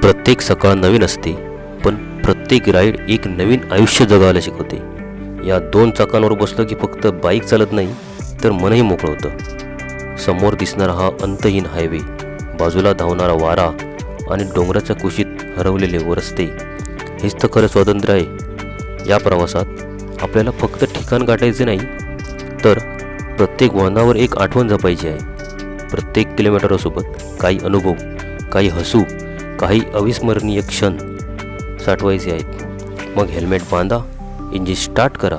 प्रत्येक सकाळ नवीन असते, पण प्रत्येक राईड एक नवीन आयुष्य जगायला शिकवते. या दोन चाकांवर बसलं की फक्त बाईक चालत नाही, तर मनही मोकळं होतं. समोर दिसणारा हा अंतहीन हायवे, बाजूला धावणारा वारा आणि डोंगराच्या कुशीत हरवलेले रस्ते, हेच तर खरं स्वातंत्र्य आहे. या प्रवासात आपल्याला फक्त ठिकाण गाठायचे नाही, तर प्रत्येक वळणावर एक आठवण जपायची आहे. प्रत्येक किलोमीटरसोबत काही अनुभव, काही हसू, काही अविस्मरणीय क्षण साठवायचे आहेत. मग हेल्मेट बांधा, इंजिन स्टार्ट करा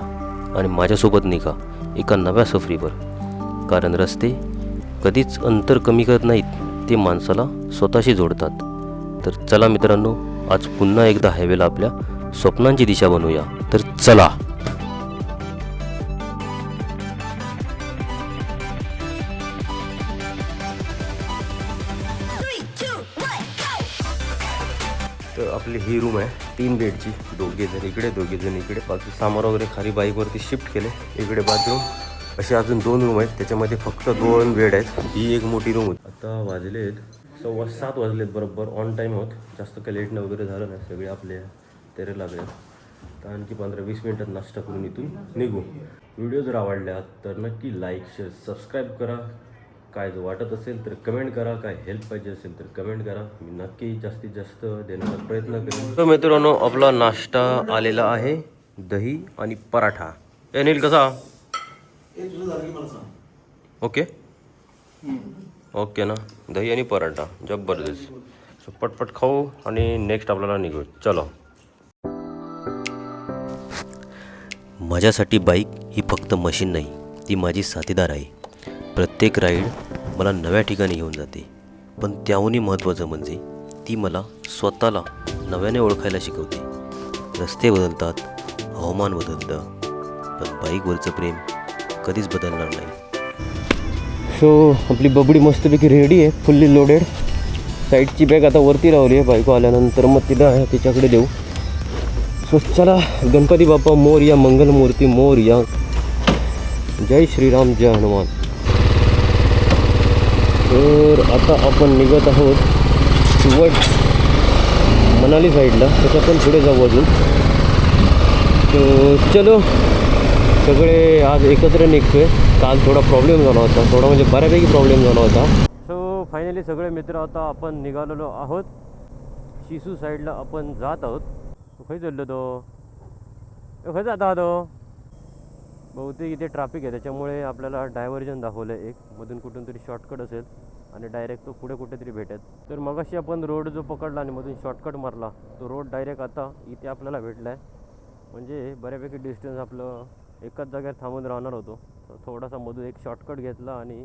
आणि माझ्यासोबत निघा एका नव्या सफरीवर. कारण रस्ते कधीच अंतर कमी करत नाहीत, ते माणसाला स्वतःशी जोडतात. तर चला मित्रांनो, आज पुन्हा एकदा हायवेला आपल्या स्वप्नांची दिशा बनवूया. तर चला. तर आपली ही रूम आहे 3 बेडची, दोघे जण इकडे दोघे जण इकडे. बाकी सामान वगैरे खाली बाईकवरती शिफ्ट केले. इकडे बाथरूम, असे अजून 2 रूम आहेत, त्याच्यामध्ये फक्त 2 बेड आहेत. ही एक मोठी रूम होती. आता वाजलेत 7:15 वाजलेत बरोबर, ऑन टाईम होत. जास्त काही लेट नाही वगैरे झालं नाही, सगळे आपले तेरे लागले. तर आणखी 15-20 मिनिटात नाश्ता करून इथून निघू. व्हिडिओ जर आवडल्या तर नक्की लाईक, शेअर, सबस्क्राईब करा. काय जर वाटत असेल तर कमेंट करा, काय हेल्प पाहिजे असेल तर कमेंट करा. मी नक्की जास्तीत जास्त देण्याचा प्रयत्न करेन. तर मित्रांनो, आपला नाश्ता आलेला आहे, दही आणि पराठा. अनिल कसा? ओके ओके ना, दही आणि पराठा जबरदस्त. सो पटपट खाऊ आणि नेक्स्ट आपल्याला निघू. चलो. माझ्यासाठी बाईक ही फक्त मशीन नाही, ती माझी साथीदार आहे. प्रत्येक राईड मला नव्या ठिकाणी घेऊन जाते, पण त्याहूनही महत्त्वाचं म्हणजे ती मला स्वतःला नव्याने ओळखायला शिकवते. रस्ते बदलतात, हवामान बदलतं, पण बाईकवरचं प्रेम कधीच बदलणार नाही. सो आपली बबडी मस्तपैकी रेडी आहे, फुल्ली लोडेड. साईडची बॅग आता वरती लावली आहे, बायको आल्यानंतर मग तिला तिच्याकडे देऊ. सो चला, गणपती बाप्पा मोरया, मंगलमूर्ती मोरया, जय श्रीराम, जय हनुमान. तर आता आपण निघत आहोत टुवर्ड्स मनाली साईडला, त्याच्या पण पुढे जाऊ अजून. तर चलो, सगळे आज एकत्र निघतोय. काल थोडा प्रॉब्लेम झाला होता, थोडा म्हणजे बऱ्यापैकी प्रॉब्लेम झाला होता. सो फायनली सगळे मित्र आता आपण निघालेलो आहोत. शिसू साईडला आपण जात आहोत. खै चाललो तो, खै जात आहोत. बहुतेक इथे ट्रॅफिक आहे, त्याच्यामुळे आपल्याला डायव्हर्जन दाखवलं आहे. एक मधून कुठून तरी शॉर्टकट असेल आणि डायरेक्ट तो पुढे कुठेतरी भेटेल. तर मगाशी आपण रोड जो पकडला आणि मधून शॉर्टकट मारला, तो रोड डायरेक्ट आता इथे आपल्याला भेटला आहे. म्हणजे बऱ्यापैकी डिस्टन्स आपलं एकाच जागेवर थांबून राहणार होतो. तर थोडासा मधून एक शॉर्टकट घेतला आणि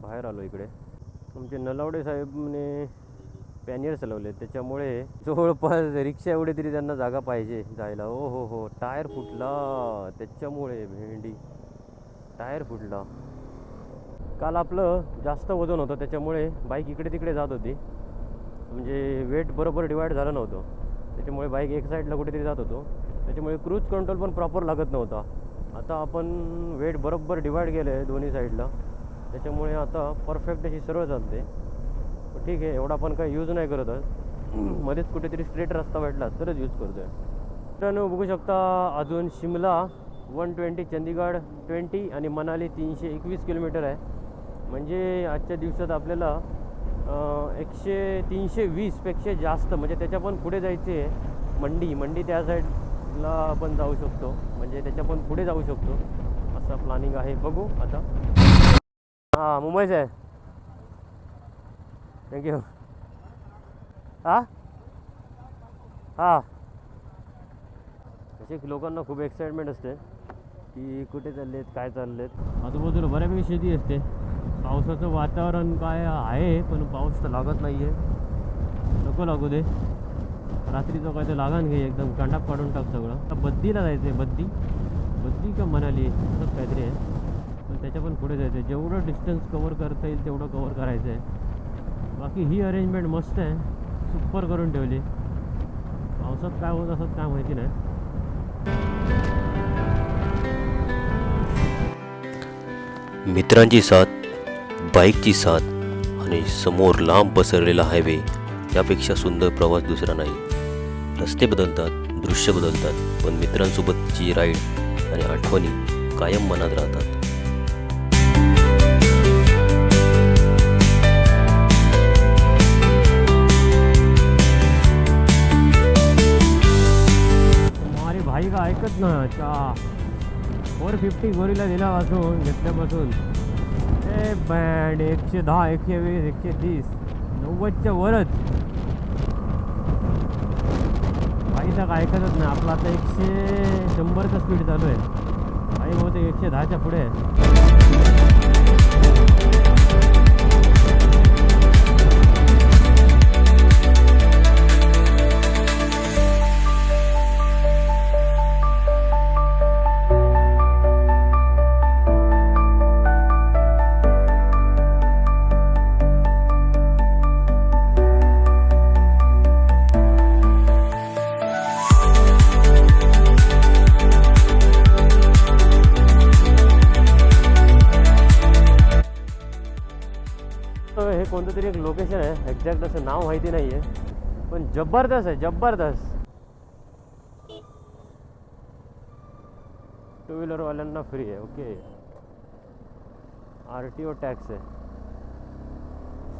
बाहेर आलो इकडे. आमचे नलावडे साहेबने पॅनियर चालवले, त्याच्यामुळे जवळपास रिक्षा एवढी तरी त्यांना जागा पाहिजे जायला. हो, टायर फुटला, त्याच्यामुळे भेंडी टायर फुटला. काल आपलं जास्त वजन होतं, त्याच्यामुळे बाईक इकडे तिकडे जात होती. म्हणजे वेट बरोबर डिवाईड झालं नव्हतं, त्याच्यामुळे बाईक एक साईडला कुठेतरी जात होतो. त्याच्यामुळे क्रूज कंट्रोल पण प्रॉपर लागत नव्हता. आता आपण वेट बरोबर डिवाईड केलं आहे दोन्ही साईडला, त्याच्यामुळे आता परफेक्ट अशी सरळ चालते. ठीक आहे, एवढा पण काही यूज नाही करत आहे. मध्येच कुठेतरी स्ट्रेट रस्ता भेटला तरच यूज करतो आहे. मित्रांनो बघू शकता, अजून शिमला 120, चंदीगड 20 आणि मनाली 321 किलोमीटर आहे. म्हणजे आजच्या दिवसात आपल्याला 320पेक्षा जास्त, म्हणजे त्याच्या पण पुढे जायचे आहे. मंडी त्या साईडला आपण जाऊ शकतो, म्हणजे त्याच्या पण पुढे जाऊ शकतो, असं प्लॅनिंग आहे. बघू आता. हां, मुंबईचं आहे. थँक्यू. हां, असे लोकांना खूप एक्साइटमेंट असते की कुठे चाललेत, काय चाललेत. आजूबाजूला बऱ्यापैकी शेती असते. पावसाचं वातावरण काय आहे, पण पाऊस तर लागत नाही आहे. नको लागू दे. रात्रीचं काय तर लागान घे, एकदम कांडाप काढून टाक सगळं. बद्दीला जायचं आहे, बद्दी का मनाली असंच काहीतरी आहे, पण त्याच्या पण पुढे जायचं आहे. जेवढं डिस्टन्स कवर करता येईल तेवढं कवर करायचं आहे. बाकी ही अरेंजमेंट मस्त आहे, सुपर करून ठेवली. पावसात काय होत असत काय माहिती नाही. मित्रांची साथ, बाईकची साथ आणि समोर लांब पसरलेला हायवे यापेक्षा सुंदर प्रवास दुसरा नाही. रस्ते बदलतात, दृश्य बदलतात, पण मित्रांसोबतची राईड आणि आठवणी कायम मनात राहतात. अरे भाई का ऐकत ना 450 गोरीला दिल्यापासून घेतल्यापासून ए बँड 110, 120, 130, 90च्या वरच भाई तर ऐकतच नाही. आपला आता 100चा स्पीड चालू आहे. भाई बहुतेक 110च्या पुढे आहे. हे कोणतं तरी एक लोकेशन आहे, एक्झॅक्ट असं नाव माहिती नाही आहे, पण जबरदस्त आहे, जबरदस्त. टू व्हीलरवाल्यांना फ्री आहे. ओके, RTO टॅक्स आहे.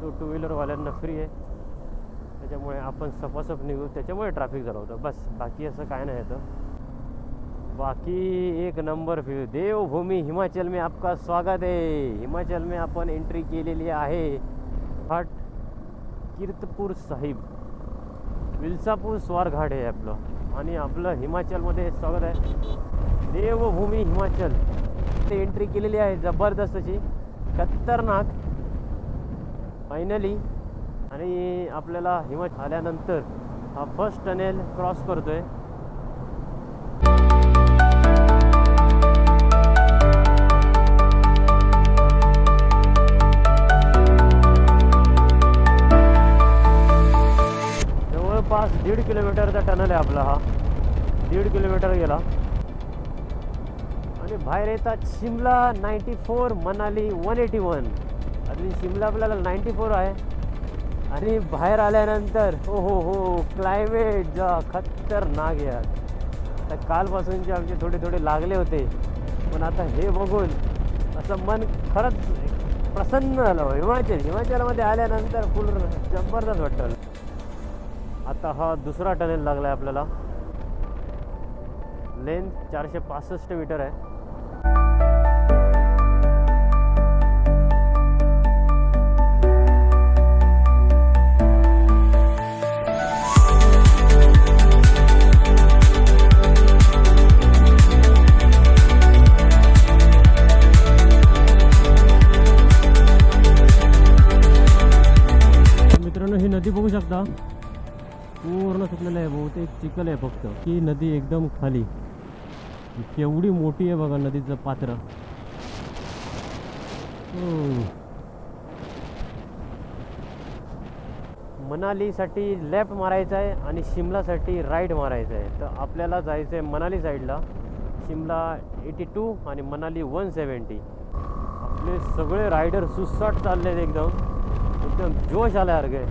सो टू व्हीलरवाल्यांना फ्री आहे, त्याच्यामुळे आपण सपासप निघू. त्याच्यामुळे ट्रॅफिक झालं होतं बस, बाकी असं काय नाही येतं. बाकी एक नंबर व्यू. देवभूमी हिमाचल में आपका स्वागत आहे. हिमाचल में आपण एंट्री केलेली आहे. घाट कीर्तपूर साहिब, विल्सापूर स्वारघाट आहे आपलं, आणि आपलं हिमाचलमध्ये स्वागत आहे. देवभूमी हिमाचल ते एंट्री केलेली आहे, जबरदस्त अशी, खतरनाक फायनली. आणि आपल्याला हिमाचल आल्यानंतर हा फर्स्ट टनेल क्रॉस करतोय. जवळपास 1.5 किलोमीटरचा टनल आहे आपला हा. 1.5 किलोमीटर गेला आणि बाहेर येतात शिमला 94, मनाली 181. अजून शिमला आपल्याला 94 आहे. आणि बाहेर आल्यानंतर हो क्लायमेट खतरनाक यार. तर कालपासूनचे आमचे थोडे लागले होते, पण आता हे बघून असं मन खरंच प्रसन्न झालं. हिमाचलमध्ये आल्यानंतर फुल जबरदस्त वाटतं. आता हा दुसरा टनेल लागला आहे आपल्याला. लेंथ 465 मीटर आहे. मित्रांनो, ही नदी बघू शकता, पूर्ण सुटलेलं आहे. बहुतेक चिखल आहे फक्त. ही नदी एकदम खाली, केवढी मोठी आहे बघा नदीचं पात्र. मनालीसाठी लेफ्ट मारायचं आहे आणि शिमलासाठी राईट मारायचं आहे. तर आपल्याला जायचं आहे मनाली साईडला. शिमला 82 आणि मनाली 170. आपले सगळे रायडर सुसाट चालले आहेत, एकदम जोश आल्यासारखे.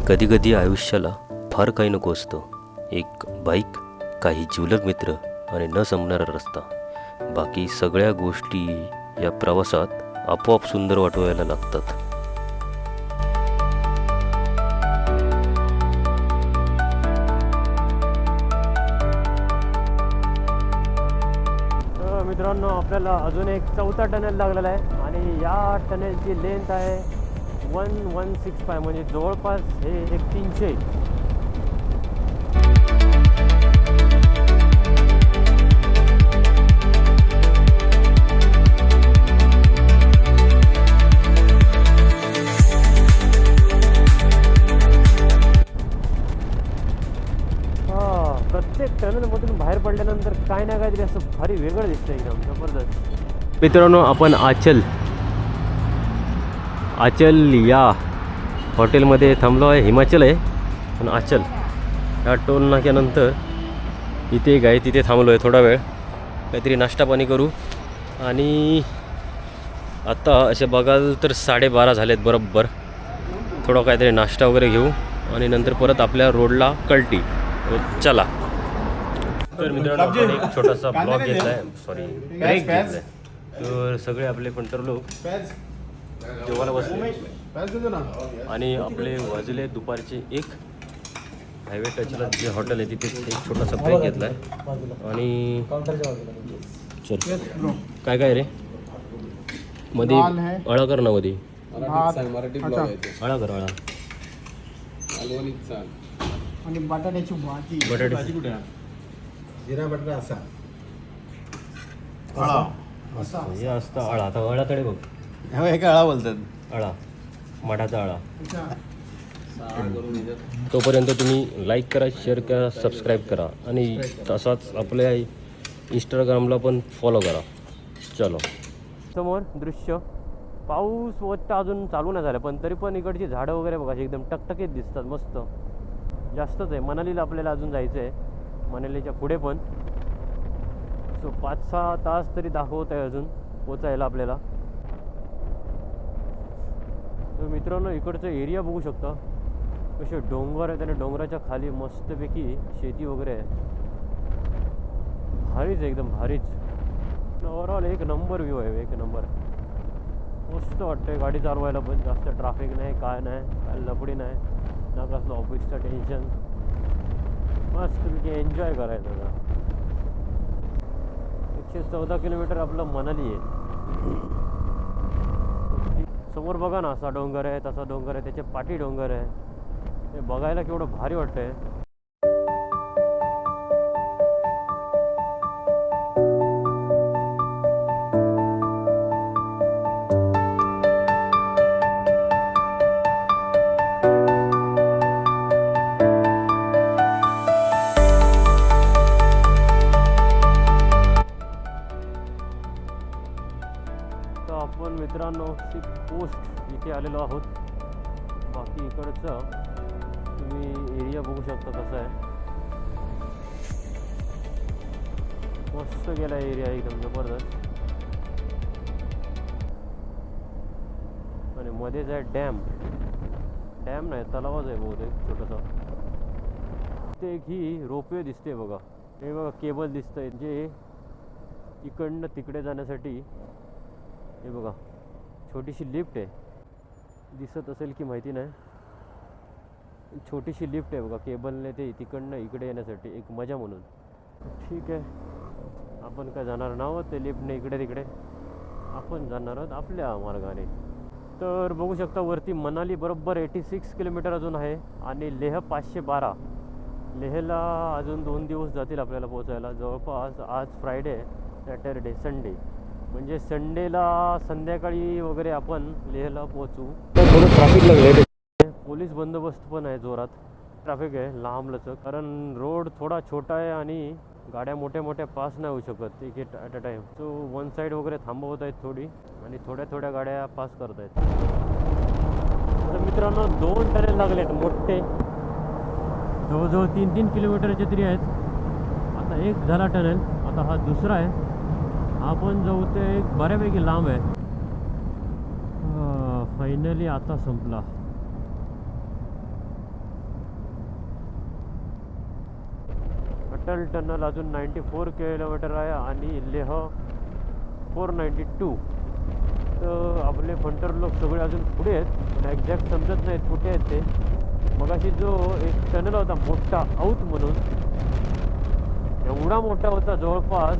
कधी कधी आयुष्याला फार काही नको असतं. एक बाईक, काही जिवलग मित्र आणि न संपणारा रस्ता. बाकी सगळ्या गोष्टी या प्रवासात आपोआप सुंदर वाटवायला लागतात. मित्रांनो, आपल्याला अजून एक चौथा टनेल लागलेला आहे आणि या टनेलची लेंथ आहे 1165, म्हणजे जवळपास हे 300. प्रत्येक टनलमधून बाहेर पडल्यानंतर काय ना काहीतरी असं भारी वेगळं दिसतं, एकदम जबरदस्त. मित्रांनो, आपण आचल या हॉटेलमध्ये थांबलो आहे. हिमाचल आहे पण आचल या टोल नाक्यानंतर इथे एक आहे, तिथे थांबलो आहे थोडा वेळ. काहीतरी नाश्ता पाणी करू आणि आत्ता असे बघाल तर 12:30 झालेत बरोबर. थोडा काहीतरी नाश्ता वगैरे घेऊ आणि नंतर परत आपल्या रोडला कल्टी. चला. तर मित्रांनो आपण एक छोटासा ब्लॉग घेतला आहे, सॉरी ब्रेक घेतला आहे. तर सगळे आपले पंटर लोक जेवायला बसले आणि आपले वाजले दुपारचे 1. हायवे टचला जे हॉटेल आहे तिथे एक छोटासा ब्रेक घेतला आहे. आणि चल काय काय रे मध्ये अळा कर ना मध्ये अळा कर अळा आणि बटाट्याची भाजी. बटाट्याची जिरा बटाटा असा हे असतं अळा. आता अळा तडे बघ, एक अळा बोलतात. अळा मठाचा अळा. तोपर्यंत तुम्ही लाईक करा, शेअर करा, सबस्क्राईब करा आणि तसाच आपल्या इंस्टाग्रामला पण फॉलो करा. चलो. समोर दृश्य पाऊस वट्ट अजून चालू नाही झालं, पण तरी पण इकडची झाडं वगैरे बघा एकदम टकटकीत दिसतात, मस्त जास्तच आहे. मनालीला आपल्याला अजून जायचं आहे, मनालीच्या पुढे पण. सो 5-6 तास तरी दाखवत आहे अजून पोचायला आपल्याला. तर मित्रांनो इकडचं एरिया बघू शकता, कसे डोंगर आहेत आणि डोंगराच्या खाली मस्तपैकी शेती वगैरे आहे. भारीच एकदम भारीच. ओव्हरऑल एक नंबर व्ह्यू आहे, एक नंबर. मस्त वाटतंय गाडी चालवायला पण, जास्त ट्रॅफिक नाही, काय नाही, काय लफडी नाही ना, कसलं ऑफिसचं टेन्शन. मस्तपैकी एन्जॉय करायचं का. 114 किलोमीटर आपलं मनाली आहे. समोर बघा ना, असा डोंगर आहे, तसा डोंगर आहे, त्याचे पाठी डोंगर आहे. ते बघायला केवढं भारी वाटतंय. तर आपण मित्रांनो पोस्ट इथे आलेलो आहोत. बाकी इकडचं तुम्ही एरिया बघू शकता कसा आहे. मस्त गेला एरिया, एकदम जबरदस्त. आणि मध्येच आहे डॅम नाही, तलावच आहे बहुतेक छोटासा. ते एक ही रोपवे दिसते बघा, हे बघा केबल दिसतंय जे इकडनं तिकडे जाण्यासाठी. हे बघा छोटीशी लिफ्ट आहे, दिसत असेल की माहिती नाही. छोटीशी लिफ्ट आहे बघा, केबलने ते तिकडनं इकडे येण्यासाठी, एक मजा म्हणून. ठीक आहे, आपण काय जाणार नाहोत ते लिफ्टने इकडे तिकडे, आपण जाणार आहोत आपल्या मार्गाने. तर बघू शकता वरती मनाली बरोबर 86 किलोमीटर अजून आहे आणि लेह 512. लेहला अजून 2 दिवस जातील आपल्याला पोचायला. जवळपास आज फ्रायडे, सॅटरडे, संडे, म्हणजे संडेला संध्याकाळी वगैरे आपण लेहला पोहोचू. थोडं ट्रॅफिक लागलं, पोलीस बंदोबस्त पण आहे जोरात. ट्रॅफिक आहे लांबलचं, कारण रोड थोडा छोटा आहे आणि गाड्या मोठ्या पास नाही होऊ शकत एक at a time. So one side वगैरे थांबवत आहेत थोडी आणि थोड्या गाड्या पास करत आहेत. तर मित्रांनो 2 टनेल लागले आहेत मोठे, जवळजवळ 3-3 किलोमीटरचे तरी आहेत. आता एक झाला टनेल, आता हा दुसरा आहे. हा पण जाऊ ते एक बऱ्यापैकी लांब आहे. फायनली आता संपला. अटल टनल अजून 94 किलोमीटर आहे आणि लेह 492. तर आपले फंटर लोक सगळे अजून पुढे आहेत, पण एक्झॅक्ट समजत नाहीत कुठे आहेत ते. मगाशी जो एक टनल होता मोठा आऊत म्हणून, एवढा मोठा होता, जवळपास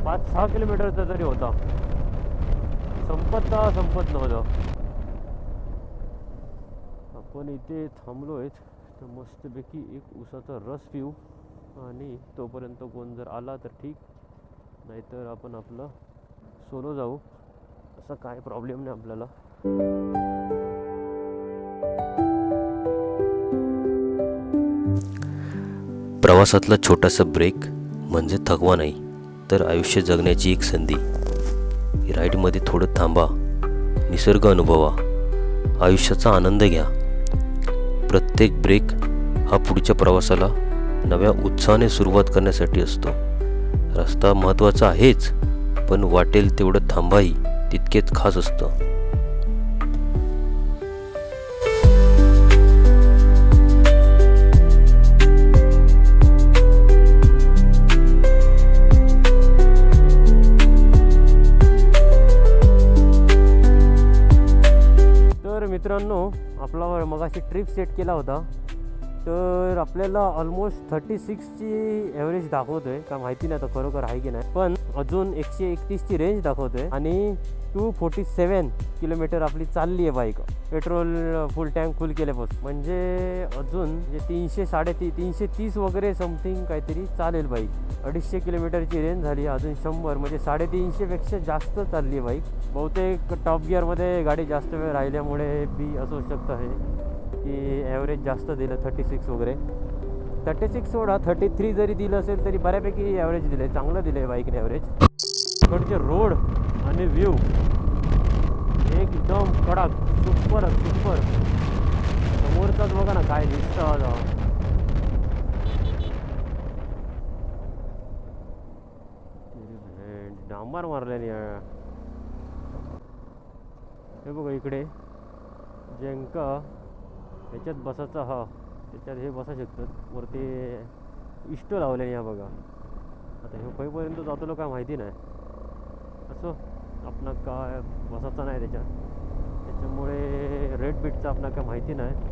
5-6 किलोमीटरचा तरी होता. संपत नव्हतं. आपण इथे थांबलो आहेत, तर मस्तपैकी एक उसाचा रस पिऊ आणि तोपर्यंत कोण जर आला तर ठीक, नाहीतर आपण आपलं सोलो जाऊ. असा काय प्रॉब्लेम नाही आपल्याला. प्रवासातला छोटासा ब्रेक म्हणजे थकवा नाही, तर आयुष्य जगण्याची एक संधी. राईडमध्ये थोडं थांबा, निसर्ग अनुभवा, आयुष्याचा आनंद घ्या. प्रत्येक ब्रेक हा पुढच्या प्रवासाला नव्या उत्साहाने सुरुवात करण्यासाठी असतो. रस्ता महत्त्वाचा आहेच, पण वाटेल तेवढं थांबाही तितकेच खास असतं. तर मित्रांनो, आपला मगाशी ट्रिप सेट केला होता, तर आपल्याला ऑलमोस्ट 36ची ॲव्हरेज दाखवतो आहे का माहिती नाही आता खरोखर आहे की नाही, पण अजून 131ची रेंज दाखवतो आहे आणि 247 किलोमीटर आपली चालली आहे बाईक पेट्रोल फुल टँक फुल केल्यापासून. म्हणजे अजून म्हणजे 330 वगैरे समथिंग काहीतरी चालेल बाईक. 250 किलोमीटरची रेंज झाली, अजून 100 म्हणजे 350पेक्षा जास्त चालली आहे बाईक. बहुतेक टॉप गिअरमध्ये गाडी जास्त वेळ राहिल्यामुळे बी असू शकतं आहे की ॲव्हरेज जास्त दिलं 36 वगैरे. 36 सोडा 33 जरी दिलं असेल तरी बऱ्यापैकी ॲव्हरेज दिलं आहे, चांगलं दिलं आहे बाईकने ॲव्हरेज. इकडचे रोड आणि व्ह्यू एकदम कडक, सुपर सुपर. समोरचाच बघा ना काय दिसतं. डांबार मारल्याने हे बघा इकडे जेंका ह्याच्यात बसायचा, हा त्याच्यात हे बसा शकतात वरती इष्ट लावल्याने. ह्या बघा आता हे पैपर्यंत जातो काय माहिती नाही, असं आपणा काय बसायचा नाही त्याच्यामुळे रेड बीटचा आपणा काय माहिती नाही.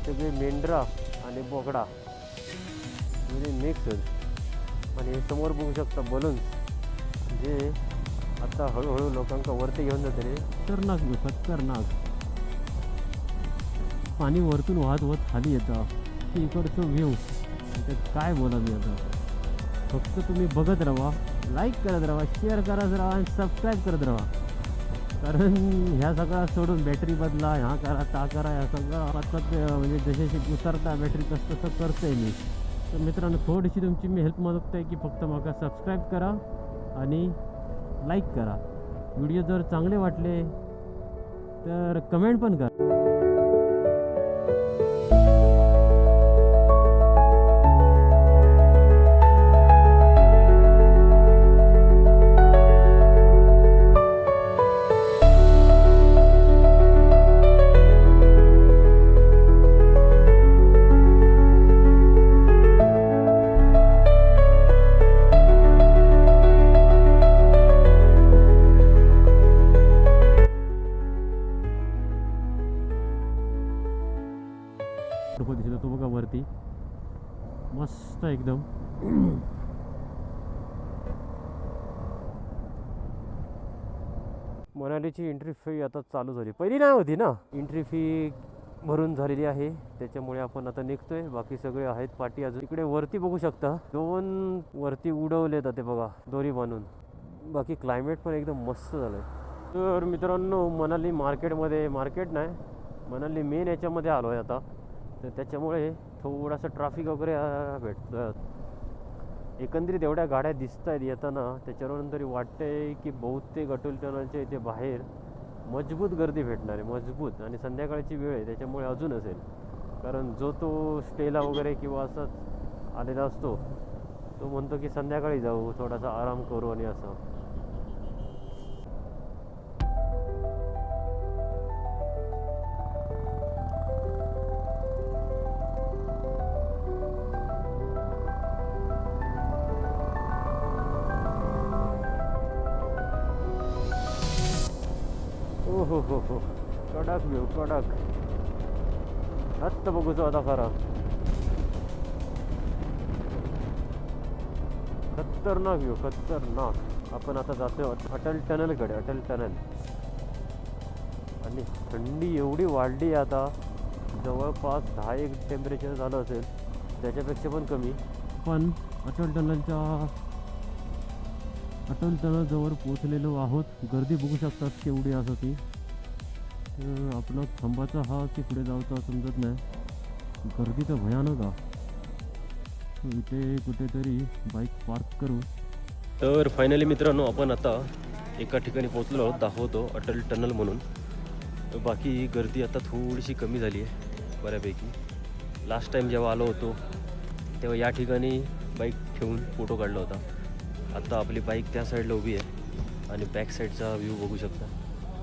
सगळे मेंढरा आणि बोकडा म्हणजे मिक्स. आणि हे समोर बघू शकता बलून्स, जे आता हळूहळू लोकांका वरती घेऊन जाते रे. खतरनाक पाणी वरतून वाहत खाली येतं. इकडचं व्ह्यू त्याच्यात काय बोला मी आता. फक्त तुम्ही बघत राहा, लाईक करत राहा, शेअर करत राहा आणि सबस्क्राईब करत राहा. कारण ह्या सगळा सोडून बॅटरी बदला, ह्या करा ता करा, ह्या सगळं मतलब म्हणजे जसे उतरता बॅटरी तसं करतो आहे मी. तर मित्रांनो, थोडीशी तुमची मी हेल्प मागतो आहे की फक्त मला सबस्क्राईब करा आणि लाईक करा. व्हिडिओ जर चांगले वाटले तर कमेंट पण करा. दिसतो तो बघा वरती, मस्त एकदम. मनालीची एंट्री फी आता चालू झाली, पहिली नाही होती ना. एंट्री फी भरून झालेली आहे, त्याच्यामुळे आपण आता निघतोय. बाकी सगळे आहेत पाठी अजून. इकडे वरती बघू शकता 2 वरती उडवलेत ते बघा दोरी बांधून. बाकी क्लायमेट पण एकदम मस्त झालं आहे. तर मित्रांनो, मनाली मार्केट नाही, मनाली मेन याच्यामध्ये आलो आहे आता. तर त्याच्यामुळे थोडासा ट्रॅफिक वगैरे भेटतं. एकंदरीत एवढ्या गाड्या दिसत आहेत येताना, त्याच्यावरून तरी वाटतंय की बहुतेक अटल टनलच्या इथे बाहेर मजबूत गर्दी भेटणार आहे, मजबूत. आणि संध्याकाळची वेळ आहे त्याच्यामुळे अजून असेल, कारण जो तो स्टेला वगैरे किंवा असंच आलेला असतो तो म्हणतो की संध्याकाळी जाऊ, थोडासा आराम करू आणि असं. हो कडक व्ह्यू, कडक. आत्ता बघूचो आता खरा खतरनाक व्ह्यू, खतरनाक. आपण आता जातोय अटल टनलकडे. अटल टनल आणि थंडी एवढी वाढली आता, जवळपास 10-1 टेम्परेचर झालं असेल, त्याच्यापेक्षा पण कमी. पण अटल टनलजवळ पोचलेलो आहोत. गर्दी बघू शकतात केवढी असं ती. तर आपला थांबाचा हा की पुढे जायचा समजत नाही, गर्दी तर भयानक आहे. इथे कुठेतरी बाईक पार्क करू. तर फायनली मित्रांनो, आपण आता एका ठिकाणी पोहोचलो आहोत, दाखवतो अटल टनल म्हणून. बाकी गर्दी आता थोडीशी कमी झाली आहे बऱ्यापैकी. लास्ट टाईम जेव्हा आलो होतो तेव्हा या ठिकाणी बाईक ठेवून फोटो काढला होता. आता आपली बाईक त्या साईडला उभी आहे आणि बॅक साईडचा व्ह्यू बघू शकता.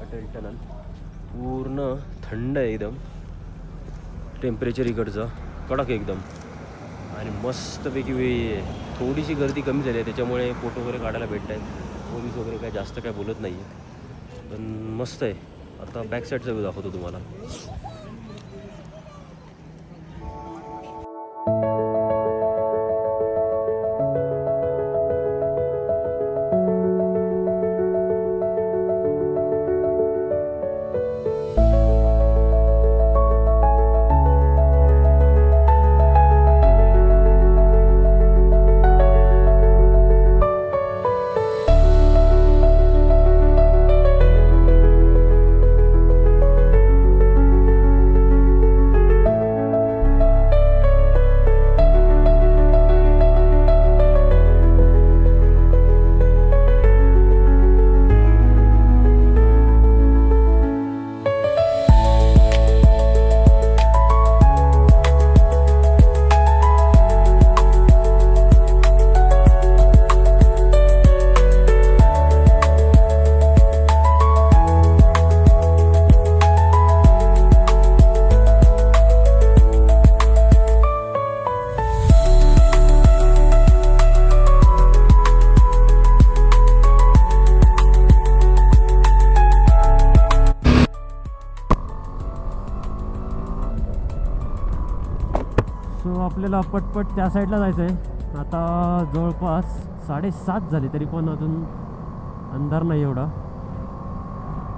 अटल टनल पूर्ण थंड आहे एकदम, टेम्परेचर इकडचं कडक एकदम आणि मस्तपैकी थोडीशी गर्दी कमी झाली आहे, त्याच्यामुळे फोटो वगैरे काढायला भेटत आहेत. पोलीस वगैरे काय जास्त काय बोलत नाही आहे, पण मस्त आहे. आता बॅक साईडचा व्ह्यू दाखवतो तुम्हाला. आपल्याला पटपट त्या साईडला जायचं आहे. आता जवळपास 7:30 झाले, तरी पण अजून अंधार नाही एवढा,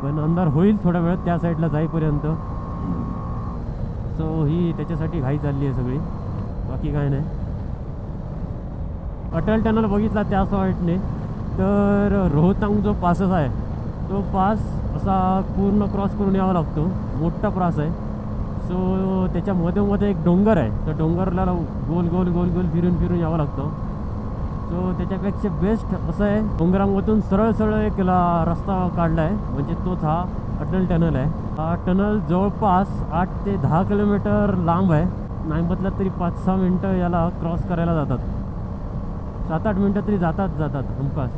पण अंधार होईल थोड्या वेळात त्या साईडला जाईपर्यंत. सो ही त्याच्यासाठी घाई चालली आहे सगळी, बाकी काय नाही. अटल टनल बघितला त्या साईडने तर रोहतांग जो पासच आहे तो पास असा पूर्ण क्रॉस करून यावा लागतो. मोठा पास आहे. सो त्याच्या मध्ये एक डोंगर आहे, तर डोंगरला गोल गोल गोल गोल फिरून फिरून यावं लागतं. सो त्याच्यापेक्षा बेस्ट असं आहे, डोंगरामधून सरळ सरळ एक रस्ता काढला आहे, म्हणजे तोच हा अटल टनल आहे. हा टनल जवळपास 8 ते 10 किलोमीटर लांब आहे. नाही म्हटलं तरी 5-6 मिनटं याला क्रॉस करायला जातात. 7-8 मिनटं तरी जातात हमखास.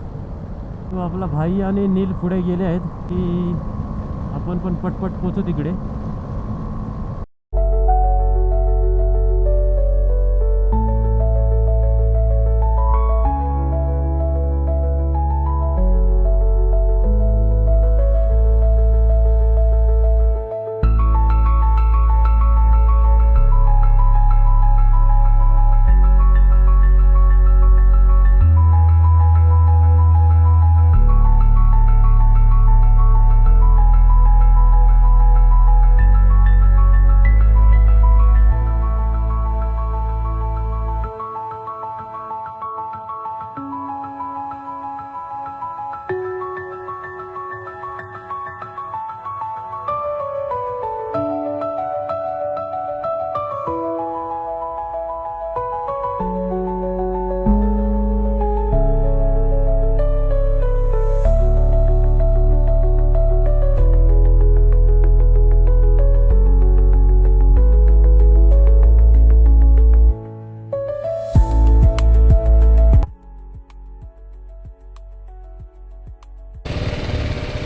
तो आपला भाई आणि नील पुढे गेले आहेत की आपण पण पटपट पोचू तिकडे.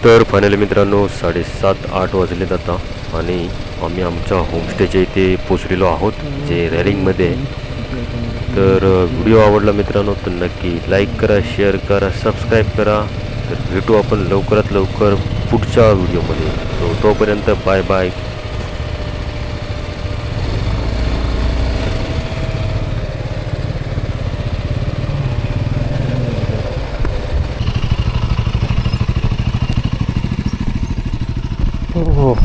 तर फायनली मित्रांनो 7:30-8 वाजलेत आता आणि आम्ही आमच्या होमस्टेच्या इथे पोचलेलो आहोत, जे रेलिंगमध्ये. तर व्हिडिओ आवडला मित्रांनो तर नक्की लाईक करा, शेअर करा, सबस्क्राईब करा. तर भेटू आपण लवकरात लवकर पुढच्या व्हिडिओमध्ये. तोपर्यंत बाय बाय. हो